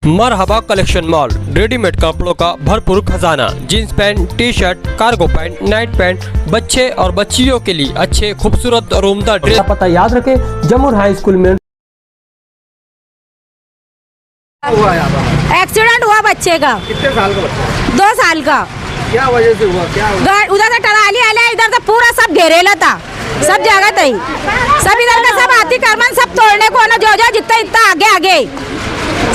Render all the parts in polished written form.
मरहबा collection mall, readymade कपड़ों का भरपूर खजाना। Jeans pant, T shirt, cargo pant, night pant, बच्चे और बच्चियों के लिए अच्छे खूबसूरत और उम्दा ड्रेस। पता याद रखे, जमुर हाई स्कूल में। एक्सीडेंट हुआ बच्चे का। कितने साल का बच्चा? 2 साल का। क्या वजह से हुआ? क्या हुआ? उधर से टराली आया, इधर से पूरा सब घेरेला था, सब जगह थी, सब इधर का सब हाथी कारमन सब तोड़ने को ना, जो जितना इतना आगे आगे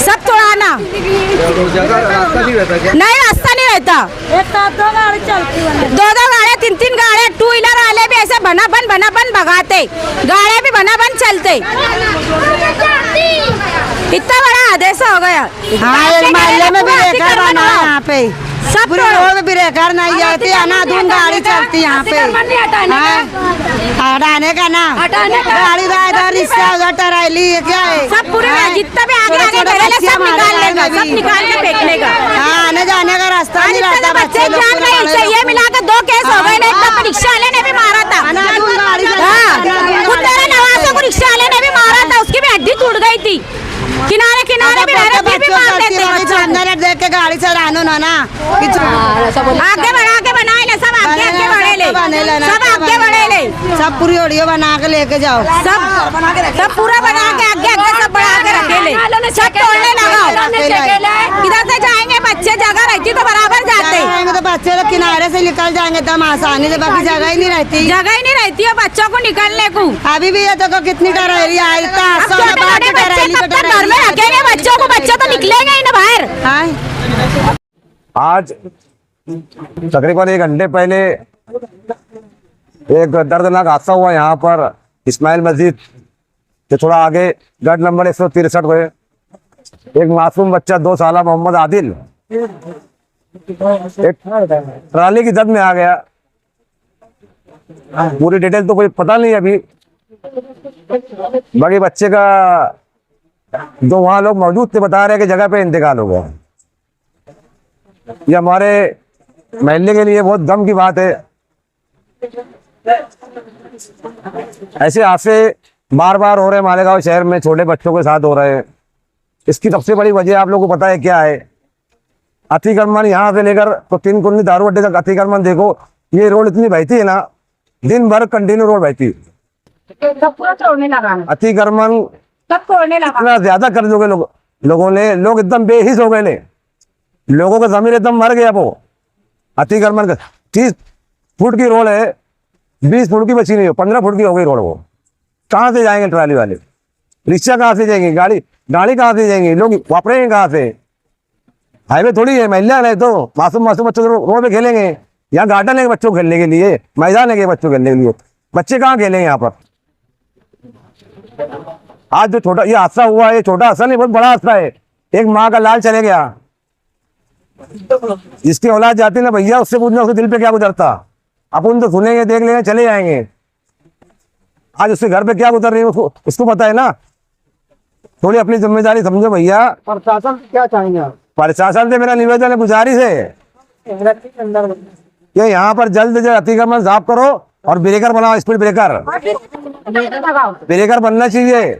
सब तोड़ाना। जगह रास्ता नहीं रहता क्या? नहीं, रास्ता नहीं रहता। दो गाड़ी चलती, 2 गाड़ियाँ, 3 गाड़ियाँ, 2 व्हीलर वाले भी ऐसे बना बन भगाते, गाड़ियाँ भी बना चलते। इतना बड़ा हादसा हो गया। हाँ, मोहल्ले में भी रेखा बना है यहाँ पे, सब पूरी रोड भी रेखा नहीं जाती, अनाधून गाड़ी चलती यहाँ पे। हटाने का ना, गाड़ी इधर रिक्शा उधर टराली क्या है, सब पूरे जितना भी आगे आगे सब निकाल के फेंकने का। हाँ, आने जाने का रास्ता नहीं रहता। बच्चे जान रहे, इससे ये मिला के 2 केस हो गए। एक तो रिक्शा वाले ने भी मारा था, अनाधून गाड़ी नवासों को रिक्शा वाले ने भी मारा था, उसकी भी हड्डी टूट गई थी। किनारे किनारे भी रह फिर भी मार देते अंदर देख के गाड़ी से रानो ना आगे बढ़ा के बनाए ले, सब आगे आगे बढ़े ले, सब आगे बढ़े ले, सब पूरी ऑडियो बना के लेके जाओ, सब पूरा बना के आगे आगे सब बढ़ा के रखे ले, सब तोड़ने लगाओ। इधर से जाएंगे बच्चे, जगह रहती तो बराबर जाते, तो बच्चे लोग किनारे से निकल जाएंगे तब आसानी से, बाकी जगह ही नहीं रहती, है बच्चों को निकलने को। अभी भी ये देखो कितनी डराइली आई, घर में रखेंगे बच्चों को, बच्चे तो निकलेंगे ही ना बाहर। आज तकरीबन 1 घंटे पहले एक दर्दनाक हादसा हुआ यहाँ पर इस्माइल मस्जिद से थोड़ा आगे, गढ़ नंबर 163 पे। एक मासूम बच्चा 2 साल मोहम्मद आदिल एक ट्राली की जद में आ गया। पूरी डिटेल तो कोई पता नहीं अभी, बाकी बच्चे का जो वहां लोग मौजूद थे बता रहे हैं कि जगह पे इंतकाल हो गया। ये हमारे महल्ले के लिए बहुत गम की बात है। ऐसे हादसे बार बार हो रहे हैं मालेगांव शहर में, छोटे बच्चों के साथ हो रहे हैं। इसकी सबसे बड़ी वजह आप लोगों को पता है क्या है? अतिक्रमण, यहाँ से लेकर तो 3 कुंडी दारू अड्डे तक अतिक्रमण। देखो ये रोड इतनी बहती है ना, दिन भर कंटिन्यू रोड बहती है। अतिक्रमण इतना ज्यादा कर दोगे लोगों ने, लोग एकदम बेहिस हो गए। लोगों का जमीन एकदम मर गया। वो अतिक्रमण का 30 फुट की रोड है, 20 फुट की बची नहीं हो, 15 फुट की हो गई रोड। वो कहाँ से जाएंगे ट्राली वाले? रिक्शा कहाँ से जाएंगे? गाड़ी कहाँ से जाएंगे? लोग वापरेंगे कहाँ से? हाईवे थोड़ी है, महिला है, तो मासूम बच्चों रोड पे खेलेंगे। यहाँ गार्डन है बच्चों को खेलने के लिए, मैदान है बच्चों को खेलने के लिए, बच्चे कहाँ खेलेंगे यहाँ पर? आज जो छोटा ये हादसा हुआ है, ये छोटा हादसा नहीं, बहुत बड़ा हादसा है। एक माँ का लाल चले गया, जिसकी औलाद जाती ना भैया, उससे पूछना उसके दिल पे क्या गुजरता। अपन तो सुनेंगे, देख लेंगे, चले जाएंगे। आज उसके घर पे क्या गुजर रही है उसको पता है ना। थोड़ी अपनी जिम्मेदारी समझो भैया। प्रशासन क्या चाहेंगे आप? प्रशासन से मेरा निवेदन है, गुजारिश है कि यहाँ पर जल्द से जल्द अतिक्रमण साफ करो और ब्रेकर बनाओ, स्पीड ब्रेकर बनना चाहिए।